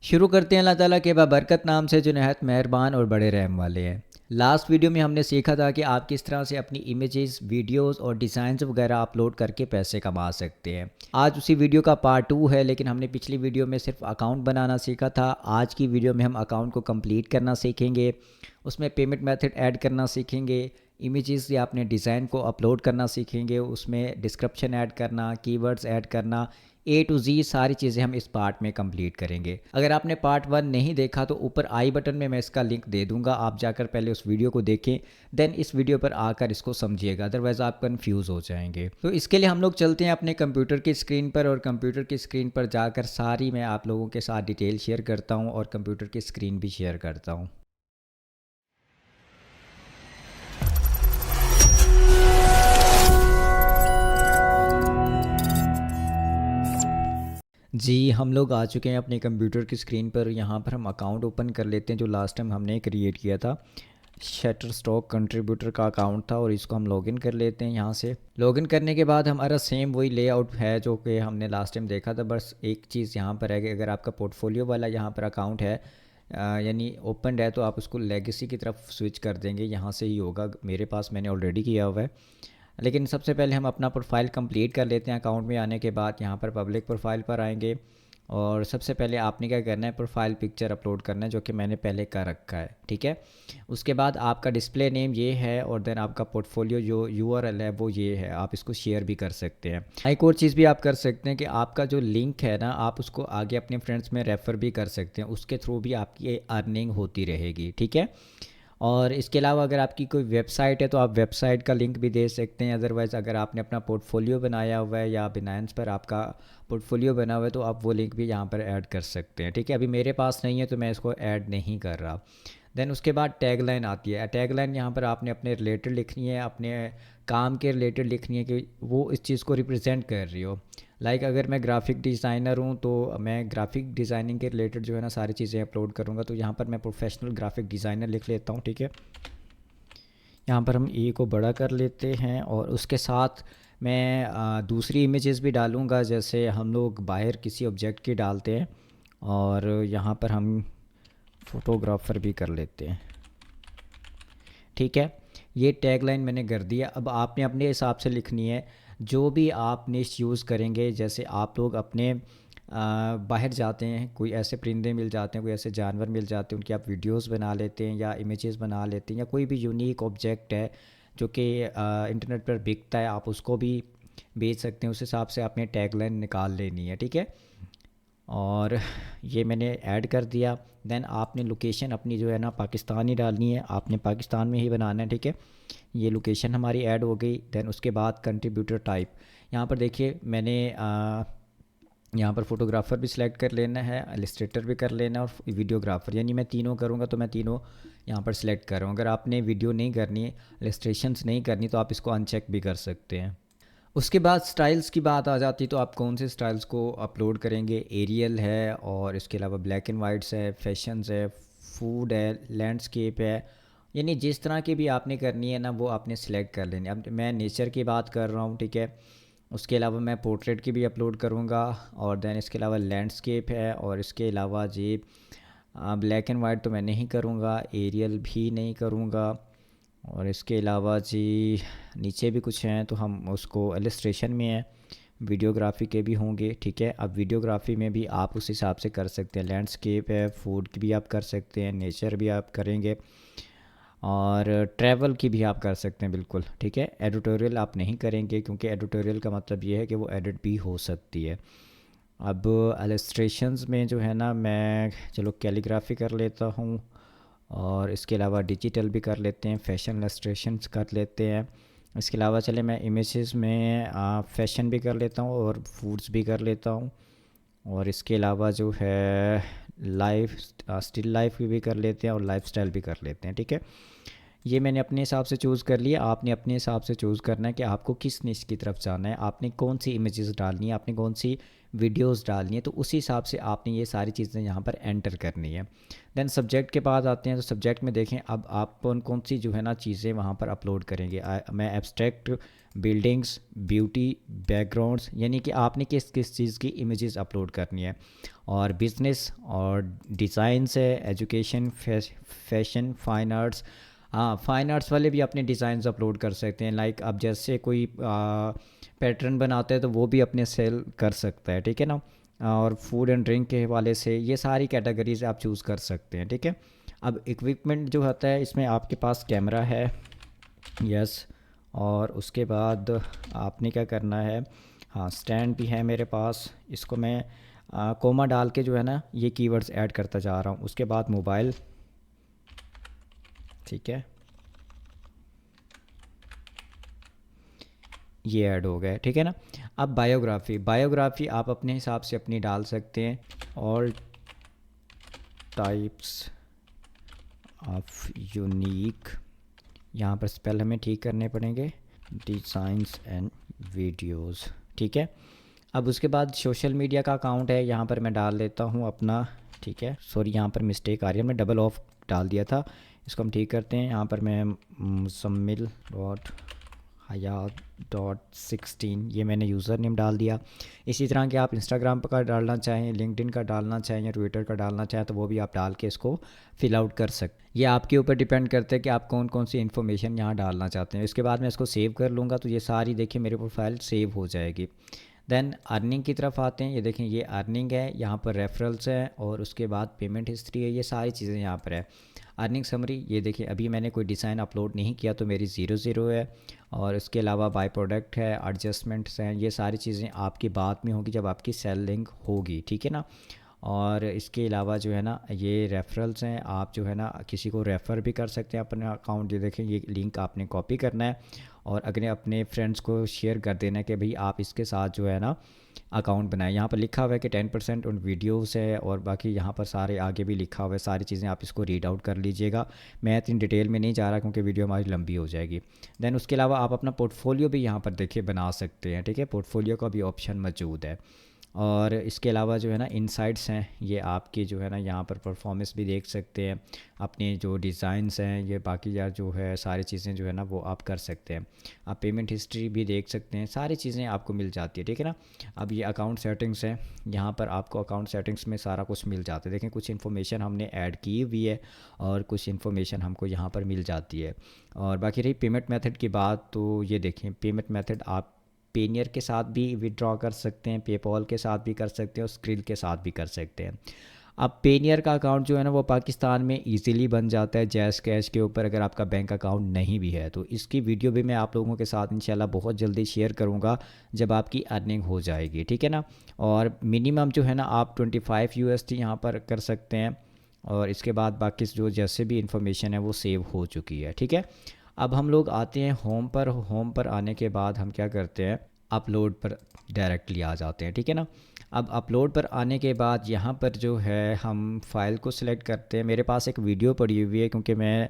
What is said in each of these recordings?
शुरू करते हैं अल्लाह ताला के बाबरकत नाम से जो नहायत मेहरबान और बड़े रहम वाले हैं। लास्ट वीडियो में हमने सीखा था कि आप किस तरह से अपनी इमेजेस, वीडियोस और डिज़ाइंस वगैरह अपलोड करके पैसे कमा सकते हैं। आज उसी वीडियो का पार्ट 2 है, लेकिन हमने पिछली वीडियो में सिर्फ अकाउंट बनाना सीखा था। आज की वीडियो में हम अकाउंट को कंप्लीट करना सीखेंगे, उसमें पेमेंट मेथड ऐड करना सीखेंगे, इमेजेस या अपने डिज़ाइन को अपलोड करना सीखेंगे, उसमें डिस्क्रिप्शन ऐड करना, कीवर्ड्स ऐड करना, ए टू जी सारी चीज़ें हम इस पार्ट में कंप्लीट करेंगे। अगर आपने पार्ट 1 नहीं देखा तो ऊपर आई बटन में मैं इसका लिंक दे दूंगा, आप जाकर पहले उस वीडियो को देखें, देन इस वीडियो पर आकर इसको समझिएगा, अदरवाइज़ आप कन्फ्यूज़ हो जाएंगे। तो इसके लिए हम लोग चलते हैं अपने कंप्यूटर की स्क्रीन पर, और कंप्यूटर की स्क्रीन पर जाकर सारी मैं आप लोगों के साथ डिटेल शेयर करता हूँ और कंप्यूटर की स्क्रीन भी शेयर करता हूँ। जी, हम लोग आ चुके हैं अपने कंप्यूटर की स्क्रीन पर। यहाँ पर हम अकाउंट ओपन कर लेते हैं जो लास्ट टाइम हमने क्रिएट किया था। शटरस्टॉक कंट्रीब्यूटर का अकाउंट था और इसको हम लॉगिन कर लेते हैं। यहाँ से लॉगिन करने के बाद हमारा सेम वही लेआउट है जो कि हमने लास्ट टाइम देखा था। बस एक चीज़ यहाँ पर है कि अगर आपका पोर्टफोलियो वाला यहाँ पर अकाउंट है, यानी ओपन है, तो आप उसको लेगेसी की तरफ स्विच कर देंगे। यहाँ से ही होगा, मेरे पास मैंने ऑलरेडी किया हुआ है। लेकिन सबसे पहले हम अपना प्रोफाइल कंप्लीट कर लेते हैं। अकाउंट में आने के बाद यहाँ पर पब्लिक प्रोफाइल पर आएंगे और सबसे पहले आपने क्या करना है, प्रोफाइल पिक्चर अपलोड करना है, जो कि मैंने पहले कर रखा है। ठीक है, उसके बाद आपका डिस्प्ले नेम ये है और देन आपका पोर्टफोलियो जो यूआरएल है वो ये है। आप इसको शेयर भी कर सकते हैं। एक और चीज़ भी आप कर सकते हैं कि आपका जो लिंक है ना, आप उसको आगे अपने फ्रेंड्स में रेफ़र भी कर सकते हैं, उसके थ्रू भी आपकी अर्निंग होती रहेगी। ठीक है, और इसके अलावा अगर आपकी कोई वेबसाइट है तो आप वेबसाइट का लिंक भी दे सकते हैं। अदरवाइज़ अगर आपने अपना पोर्टफोलियो बनाया हुआ है या बिनांस पर आपका पोर्टफोलियो बना हुआ है तो आप वो लिंक भी यहाँ पर ऐड कर सकते हैं। ठीक है, अभी मेरे पास नहीं है तो मैं इसको ऐड नहीं कर रहा। देन उसके बाद टैगलाइन आती है। टैगलाइन यहाँ पर आपने अपने रिलेटेड लिखनी है, अपने काम के रिलेटेड लिखनी है कि वो इस चीज़ को रिप्रेजेंट कर रही हो। लाइक अगर मैं ग्राफिक डिज़ाइनर हूँ तो मैं ग्राफिक डिज़ाइनिंग के रिलेटेड जो है ना सारी चीज़ें अपलोड करूँगा, तो यहाँ पर मैं प्रोफेशनल ग्राफिक डिज़ाइनर लिख लेता हूँ। ठीक है, यहाँ पर हम ए को बड़ा कर लेते हैं और उसके साथ मैं दूसरी इमेजेस भी डालूँगा, जैसे हम लोग बाहर किसी ऑब्जेक्ट की डालते हैं, और यहाँ पर हम फोटोग्राफ़र भी कर लेते हैं। ठीक है, ये टैगलाइन मैंने कर दिया। अब आपने अपने हिसाब से लिखनी है जो भी आप निश यूज़ करेंगे। जैसे आप लोग अपने बाहर जाते हैं, कोई ऐसे परिंदे मिल जाते हैं, कोई ऐसे जानवर मिल जाते हैं, उनकी आप वीडियोस बना लेते हैं या इमेजेस बना लेते हैं, या कोई भी यूनिक ऑब्जेक्ट है जो कि इंटरनेट पर बिकता है, आप उसको भी बेच सकते हैं। उस हिसाब से आपने टैगलाइन निकाल लेनी है। ठीक है, और ये मैंने ऐड कर दिया। देन आपने लोकेशन अपनी जो है ना पाकिस्तान ही डालनी है, आपने पाकिस्तान में ही बनाना है। ठीक है, ये लोकेशन हमारी ऐड हो गई। देन उसके बाद कंट्रीब्यूटर टाइप, यहाँ पर देखिए मैंने यहाँ पर फोटोग्राफ़र भी सिलेक्ट कर लेना है, इलस्ट्रेटर भी कर लेना है और वीडियोग्राफ़र, यानी मैं तीनों करूँगा तो मैं तीनों यहाँ पर सिलेक्ट कर रहा हूँ। अगर आपने वीडियो नहीं करनी है, इलस्ट्रेशंस नहीं करनी, तो आप इसको अनचेक भी कर सकते हैं। उसके बाद स्टाइल्स की बात आ जाती है, तो आप कौन से स्टाइल्स को अपलोड करेंगे। एरियल है और इसके अलावा ब्लैक एंड वाइट्स है, फैशंस है, फूड है, लैंडस्केप है, यानी जिस तरह की भी आपने करनी है ना वो आपने सेलेक्ट कर लेनी है। अब मैं नेचर की बात कर रहा हूँ। ठीक है, उसके अलावा मैं पोर्ट्रेट की भी अपलोड करूँगा, और देन इसके अलावा लैंडस्केप है, और इसके अलावा जी ब्लैक एंड वाइट तो मैं नहीं करूँगा, एरियल भी नहीं करूँगा, और इसके अलावा जी नीचे भी कुछ हैं तो हम उसको इलस्ट्रेशन में है, वीडियोग्राफी के भी होंगे। ठीक है, अब वीडियोग्राफी में भी आप उस हिसाब से कर सकते हैं। लैंडस्केप है, फूड की भी आप कर सकते हैं, नेचर भी आप करेंगे, और ट्रैवल की भी आप कर सकते हैं बिल्कुल। ठीक है, एडिटोरियल आप नहीं करेंगे क्योंकि एडिटोरियल का मतलब ये है कि वो एडिट भी हो सकती है। अब इलस्ट्रेशंस में जो है ना मैं चलो कैलीग्राफी कर लेता हूँ, और इसके अलावा डिजिटल भी कर लेते हैं, फैशन इलस्ट्रेशंस कर लेते हैं। इसके अलावा चले मैं इमेजेस में फैशन भी कर लेता हूँ और फूड्स भी कर लेता हूँ, और इसके अलावा जो है लाइफ स्टिल लाइफ भी कर लेते हैं और लाइफस्टाइल भी कर लेते हैं। ठीक है, ये मैंने अपने हिसाब से चूज़ कर लिया। आपने अपने हिसाब से चूज़ करना है कि आपको किस निश की तरफ जाना है, आपने कौन सी इमेजेस डालनी है, आपने कौन सी वीडियोस डालनी है, तो उसी हिसाब से आपने ये सारी चीज़ें यहाँ पर एंटर करनी है। देन सब्जेक्ट के बाद आते हैं, तो सब्जेक्ट में देखें अब आप कौन कौन सी जो है ना चीज़ें वहाँ पर अपलोड करेंगे। मैं एब्स्ट्रैक्ट, बिल्डिंग्स, ब्यूटी, बैकग्राउंड्स, यानी कि आपने किस किस चीज़ की इमेजेस अपलोड करनी है। और बिजनेस और डिज़ाइंस है, एजुकेशन, फैशन, फाइन आर्ट्स। हाँ, फाइन आर्ट्स वाले भी अपने डिज़ाइंस अपलोड कर सकते हैं। लाइक अब जैसे कोई पैटर्न बनाता है तो वो भी अपने सेल कर सकता है, ठीक है ना। और फूड एंड ड्रिंक के हवाले से ये सारी कैटेगरीज आप चूज़ कर सकते हैं, ठीक है। अब इक्विपमेंट जो होता है इसमें आपके पास कैमरा है, यस। और उसके बाद आपने क्या करना है, हाँ स्टैंड भी है मेरे पास, इसको मैं कोमा डाल के जो है ना ये कीवर्ड्स ऐड करता जा रहा हूँ। उसके बाद मोबाइल, ठीक है, ये ऐड हो गया, ठीक है ना। अब बायोग्राफी, बायोग्राफी आप अपने हिसाब से अपनी डाल सकते हैं। ऑल टाइप्स ऑफ यूनिक, यहाँ पर स्पेल हमें ठीक करने पड़ेंगे, डिज़ाइंस एंड वीडियोस, ठीक है। अब उसके बाद सोशल मीडिया का अकाउंट है, यहाँ पर मैं डाल देता हूँ अपना, ठीक है। सॉरी यहाँ पर मिस्टेक आ रही है, मैं डबल ऑफ डाल दिया था, इसको हम ठीक करते हैं। यहाँ पर मैं मुसम्मिल डॉट हयात डॉट 16 ये मैंने यूज़र नेम डाल दिया। इसी तरह के आप इंस्टाग्राम का डालना चाहें, लिंक्डइन का डालना चाहें या ट्विटर का डालना चाहें तो वो भी आप डाल के इसको फिल आउट कर सकते। ये आपके ऊपर डिपेंड करता है कि आप कौन कौन सी इन्फॉर्मेशन यहाँ डालना चाहते हैं। इसके बाद मैं इसको सेव कर लूँगा तो ये सारी देखिए मेरे प्रोफाइल सेव हो जाएगी। देन अर्निंग की तरफ आते हैं, ये देखें ये अर्निंग है, यहाँ पर रेफरल्स है और उसके बाद पेमेंट हिस्ट्री है, ये सारी चीज़ें यहाँ पर है। अर्निंग समरी, ये देखिए अभी मैंने कोई डिज़ाइन अपलोड नहीं किया तो मेरी 0 है। और इसके अलावा बाय प्रोडक्ट है, एडजस्टमेंट्स हैं, ये सारी चीज़ें आपकी बाद में होगी जब आपकी सेलिंग होगी, ठीक है ना। और इसके अलावा जो है ना ये रेफरल्स हैं, आप जो है ना किसी को रेफ़र भी कर सकते हैं अपने अकाउंट। ये देखें ये लिंक आपने कॉपी करना है और अगले अपने फ्रेंड्स को शेयर कर देना है कि भाई आप इसके साथ जो है ना अकाउंट बनाए। यहाँ पर लिखा हुआ है कि 10% उन वीडियोस है और बाकी यहाँ पर सारे आगे भी लिखा हुआ है, सारी चीज़ें आप इसको रीड आउट कर लीजिएगा। मैं इतनी डिटेल में नहीं जा रहा क्योंकि वीडियो हमारी लंबी हो जाएगी। देन उसके अलावा आप अपना पोर्टफोलियो भी यहाँ पर देखिए बना सकते हैं, ठीक है। पोर्टफोलियो का भी ऑप्शन मौजूद है। और इसके अलावा जो है ना इनसाइट्स हैं, ये आपकी जो है ना यहाँ पर परफॉर्मेंस भी देख सकते हैं, अपने जो डिज़ाइंस हैं ये बाकी यार जो है सारी चीज़ें जो है ना वो आप कर सकते हैं। आप पेमेंट हिस्ट्री भी देख सकते हैं, सारी चीज़ें आपको मिल जाती है, ठीक है ना। अब ये अकाउंट सेटिंग्स हैं, यहाँ पर आपको अकाउंट सेटिंग्स में सारा कुछ मिल जाता है। देखें कुछ इन्फॉर्मेशन हमने ऐड की हुई है और कुछ इन्फॉर्मेशन हमको यहाँ पर मिल जाती है। और बाकी रही पेमेंट मेथड की बात, तो ये देखें पेमेंट मेथड आप पेनियर के साथ भी विड्रॉ कर सकते हैं, पेपॉल के साथ भी कर सकते हैं और स्क्रिल के साथ भी कर सकते हैं। अब पेनियर का अकाउंट जो है ना वो पाकिस्तान में इजीली बन जाता है जैज़ कैश के ऊपर, अगर आपका बैंक अकाउंट नहीं भी है तो। इसकी वीडियो भी मैं आप लोगों के साथ इंशाल्लाह बहुत जल्दी शेयर करूंगा जब आपकी अर्निंग हो जाएगी, ठीक है ना। और मिनिमम जो है ना आप 25 USD यहाँ पर कर सकते हैं और इसके बाद बाकी जो जैसे भी इंफॉर्मेशन है वो सेव हो चुकी है, ठीक है। अब हम लोग आते हैं होम पर। होम पर आने के बाद हम क्या करते हैं, अपलोड पर डायरेक्टली आ जाते हैं, ठीक है ना। अब अपलोड पर आने के बाद यहाँ पर जो है हम फ़ाइल को सिलेक्ट करते हैं। मेरे पास एक वीडियो पड़ी हुई है क्योंकि मैं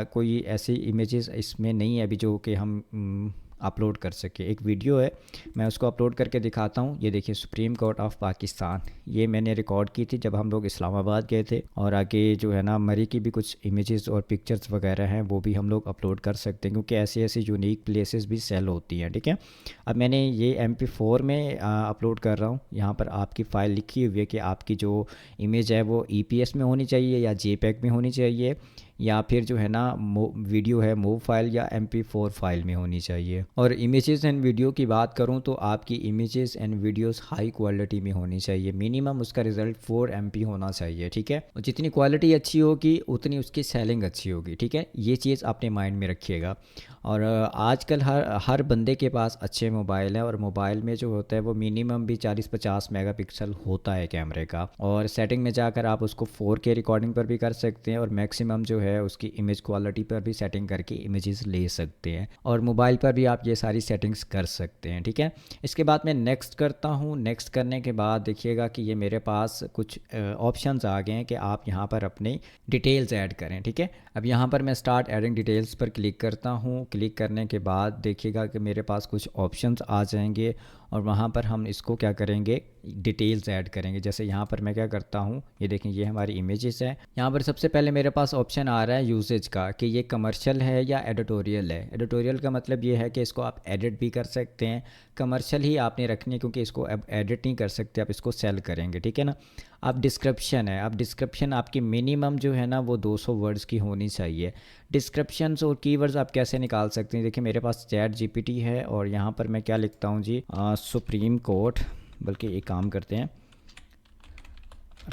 कोई ऐसी इमेजेस इसमें नहीं है अभी जो कि हम अपलोड कर सके। एक वीडियो है, मैं उसको अपलोड करके दिखाता हूँ। ये देखिए सुप्रीम कोर्ट ऑफ पाकिस्तान, ये मैंने रिकॉर्ड की थी जब हम लोग इस्लामाबाद गए थे। और आगे जो है ना मरी की भी कुछ इमेजेस और पिक्चर्स वगैरह हैं वो भी हम लोग अपलोड कर सकते हैं क्योंकि ऐसी ऐसी यूनिक प्लेसेस भी सेल होती हैं, ठीक है। अब मैंने ये MP4 में अपलोड कर रहा हूँ। यहाँ पर आपकी फ़ाइल लिखी हुई है कि आपकी जो इमेज है वो EPS में होनी चाहिए या JPEG में होनी चाहिए या फिर जो है ना वीडियो है मूव फाइल या MP4 फाइल में होनी चाहिए। और इमेजेस एंड वीडियो की बात करूं तो आपकी images and videos high quality में होनी चाहिए, मिनिमम उसका रिज़ल्ट 4 MP होना चाहिए, ठीक है। और जितनी क्वालिटी अच्छी होगी उतनी उसकी सेलिंग अच्छी होगी, ठीक है। ये चीज़ अपने माइंड में रखिएगा। और आजकल हर बंदे के पास अच्छे मोबाइल हैं और मोबाइल में जो होता है वो मिनिमम भी 40-50 मेगापिक्सल होता है कैमरे का। और सेटिंग में जाकर आप उसको 4K रिकॉर्डिंग पर भी कर सकते हैं और मैक्सिमम जो है उसकी इमेज क्वालिटी पर भी सेटिंग करके इमेजेस ले सकते हैं और मोबाइल पर भी आप ये सारी सेटिंग्स कर सकते हैं, ठीक है। इसके बाद मैं नेक्स्ट करता हूँ। नेक्स्ट करने के बाद देखिएगा कि ये मेरे पास कुछ ऑप्शंस आ गए हैं कि आप यहाँ पर अपने डिटेल्स ऐड करें, ठीक है। अब यहाँ पर मैं स्टार्ट एडिंग डिटेल्स पर क्लिक करता हूँ। क्लिक करने के बाद देखिएगा कि मेरे पास कुछ ऑप्शंस आ जाएंगे और वहाँ पर हम इसको क्या करेंगे, डिटेल्स ऐड करेंगे। जैसे यहाँ पर मैं क्या करता हूँ, ये देखें ये हमारी इमेजेस है। यहाँ पर सबसे पहले मेरे पास ऑप्शन आ रहा है यूसेज का कि ये कमर्शियल है या एडिटोरियल है। एडिटोरियल का मतलब ये है कि इसको आप एडिट भी कर सकते हैं, कमर्शियल ही आपने रखनी है क्योंकि इसको अब एडिट नहीं कर सकते, आप इसको सेल करेंगे, ठीक है ना। अब डिस्क्रिप्शन है, अब डिस्क्रिप्शन आपकी मिनिमम जो है ना वो 200 वर्ड्स की होनी चाहिए। डिस्क्रिप्शंस और कीवर्ड्स आप कैसे निकाल सकते हैं, देखिए मेरे पास चैट जीपीटी है और यहाँ पर मैं क्या लिखता हूँ जी, सुप्रीम कोर्ट, बल्कि एक काम करते हैं,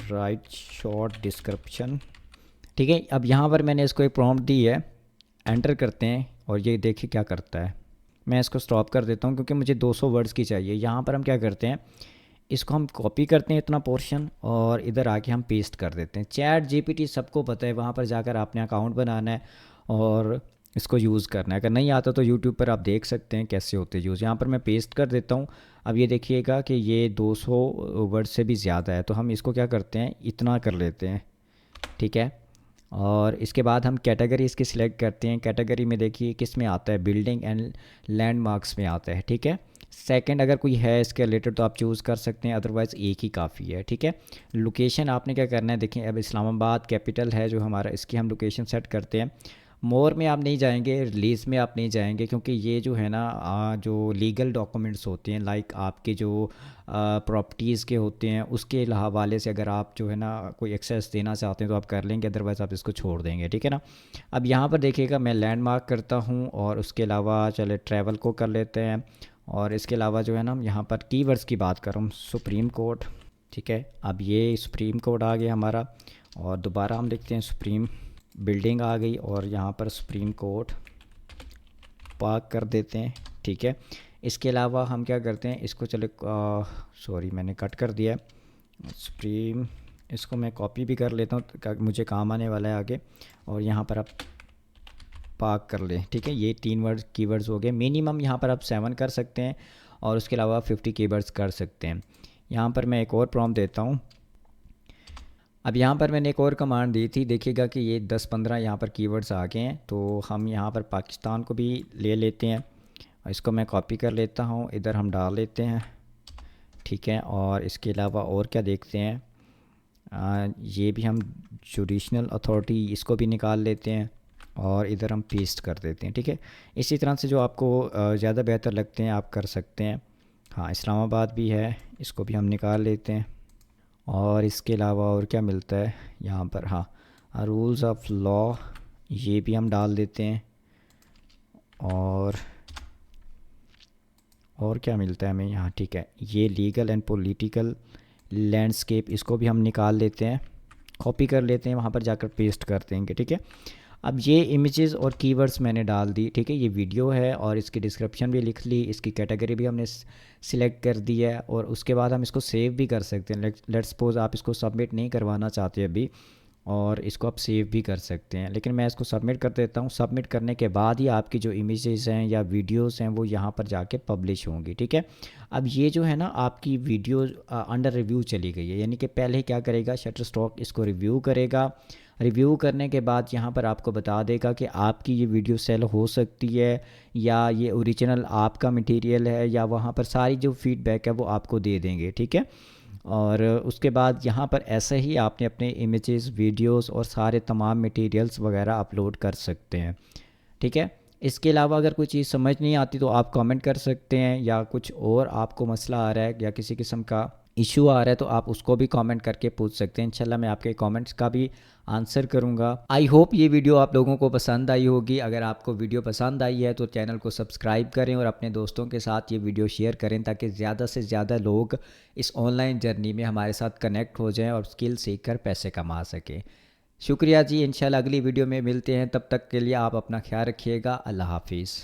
राइट शॉर्ट डिस्क्रिप्शन, ठीक है। अब यहाँ पर मैंने इसको एक प्रॉम्प्ट दी है, एंटर करते हैं और ये देखिए क्या करता है। मैं इसको स्टॉप कर देता हूँ क्योंकि मुझे 200 वर्ड्स की चाहिए। यहाँ पर हम क्या करते हैं, इसको हम कॉपी करते हैं इतना पोर्शन और इधर आके हम पेस्ट कर देते हैं। चैट जीपीटी सबको पता है, वहाँ पर जाकर आपने अकाउंट बनाना है और इसको यूज़ करना है। अगर नहीं आता तो यूट्यूब पर आप देख सकते हैं कैसे होते हैं यूज़। यहाँ पर मैं पेस्ट कर देता हूँ। अब ये देखिएगा कि ये 200 वर्ड से भी ज़्यादा है, तो हम इसको क्या करते हैं, इतना कर लेते हैं, ठीक है। और इसके बाद हम कैटेगरी इसकी सिलेक्ट करते हैं। कैटेगरी में देखिए किस में आता है, बिल्डिंग एंड लैंडमार्क्स में आता है, ठीक है। सेकंड अगर कोई है इसके रिलेटेड तो आप चूज़ कर सकते हैं, अदरवाइज़ एक ही काफ़ी है, ठीक है। लोकेशन आपने क्या करना है, देखिए अब इस्लामाबाद कैपिटल है जो हमारा, इसकी हम लोकेशन सेट करते हैं। मोर में आप नहीं जाएंगे, रिलीज़ में आप नहीं जाएंगे, क्योंकि ये जो है ना जो लीगल डॉक्यूमेंट्स होते हैं, लाइक आपके जो प्रॉपर्टीज़ के होते हैं उसके हवाले से अगर आप जो है ना कोई एक्सेस देना चाहते हैं तो आप कर लेंगे, अदरवाइज़ आप इसको छोड़ देंगे, ठीक है ना। अब यहाँ पर देखिएगा मैं लैंडमार्क करता हूँ और उसके अलावा चले ट्रैवल को कर लेते हैं। और इसके अलावा जो है ना यहाँ पर कीवर्ड्स की बात कर रहा हूँ, सुप्रीम कोर्ट, ठीक है। अब ये सुप्रीम कोर्ट आ गया हमारा और दोबारा हम लिखते हैं सुप्रीम, बिल्डिंग आ गई और यहाँ पर सुप्रीम कोर्ट पार्क कर देते हैं, ठीक है। इसके अलावा हम क्या करते हैं, इसको चले सॉरी मैंने कट कर दिया सुप्रीम, इसको मैं कॉपी भी कर लेता हूँ, मुझे काम आने वाला है आगे। और यहाँ पर आप पार्क कर लें, ठीक है। ये 3 वर्ड कीवर्ड्स हो गए। मिनिमम यहाँ पर आप 7 कर सकते हैं और उसके अलावा 50 कीवर्ड्स कर सकते हैं। यहाँ पर मैं एक और प्रॉम्प्ट देता हूँ। अब यहाँ पर मैंने एक और कमांड दी थी, देखिएगा कि ये 10-15 यहाँ पर कीवर्ड्स आ गए हैं। तो हम यहाँ पर पाकिस्तान को भी ले लेते हैं, इसको मैं कॉपी कर लेता हूँ, इधर हम डाल लेते हैं, ठीक है। और इसके अलावा और क्या देखते हैं, ये भी हम जुडिशनल अथॉरिटी इसको भी निकाल लेते हैं और इधर हम पेस्ट कर देते हैं, ठीक है। इसी तरह से जो आपको ज़्यादा बेहतर लगते हैं आप कर सकते हैं। हाँ इस्लामाबाद भी है, इसको भी हम निकाल लेते हैं। और इसके अलावा और क्या मिलता है यहाँ पर, हाँ रूल्स ऑफ लॉ, ये भी हम डाल देते हैं। और क्या मिलता है हमें यहाँ, ठीक है, ये लीगल एंड पॉलिटिकल लैंडस्केप, इसको भी हम निकाल लेते हैं, कॉपी कर लेते हैं, वहाँ पर जाकर पेस्ट कर देंगे, ठीक है। अब ये इमेजेस और कीवर्ड्स मैंने डाल दी, ठीक है। ये वीडियो है और इसकी डिस्क्रिप्शन भी लिख ली, इसकी कैटेगरी भी हमने सिलेक्ट कर दी है और उसके बाद हम इसको सेव भी कर सकते हैं। लेट्स सपोज आप इसको सबमिट नहीं करवाना चाहते अभी, और इसको आप सेव भी कर सकते हैं, लेकिन मैं इसको सबमिट कर देता हूँ। सबमिट करने के बाद ही आपकी जो इमेजेस हैं या वीडियोस हैं वो यहाँ पर जाके पब्लिश होंगी, ठीक है। अब ये जो है ना आपकी वीडियो अंडर रिव्यू चली गई है, यानी कि पहले क्या करेगा, शटरस्टॉक इसको रिव्यू करेगा। रिव्यू करने के बाद यहाँ पर आपको बता देगा कि आपकी ये वीडियो सेल हो सकती है या ये ओरिजिनल आपका मटेरियल है, या वहाँ पर सारी जो फीडबैक है वो आपको दे देंगे, ठीक है। और उसके बाद यहाँ पर ऐसे ही आपने अपने इमेजेस, वीडियोस और सारे तमाम मटेरियल्स वगैरह अपलोड कर सकते हैं, ठीक है। इसके अलावा अगर कोई चीज़ समझ नहीं आती तो आप कमेंट कर सकते हैं, या कुछ और आपको मसला आ रहा है या किसी किस्म का इशू आ रहा है तो आप उसको भी कमेंट करके पूछ सकते हैं। इंशाल्लाह मैं आपके कमेंट्स का भी आंसर करूंगा। आई होप ये वीडियो आप लोगों को पसंद आई होगी। अगर आपको वीडियो पसंद आई है तो चैनल को सब्सक्राइब करें और अपने दोस्तों के साथ ये वीडियो शेयर करें ताकि ज़्यादा से ज़्यादा लोग इस ऑनलाइन जर्नी में हमारे साथ कनेक्ट हो जाएं और स्किल सीख कर पैसे कमा सकें। शुक्रिया जी, इंशाल्लाह अगली वीडियो में मिलते हैं, तब तक के लिए आप अपना ख्याल रखिएगा। अल्लाह हाफिज़।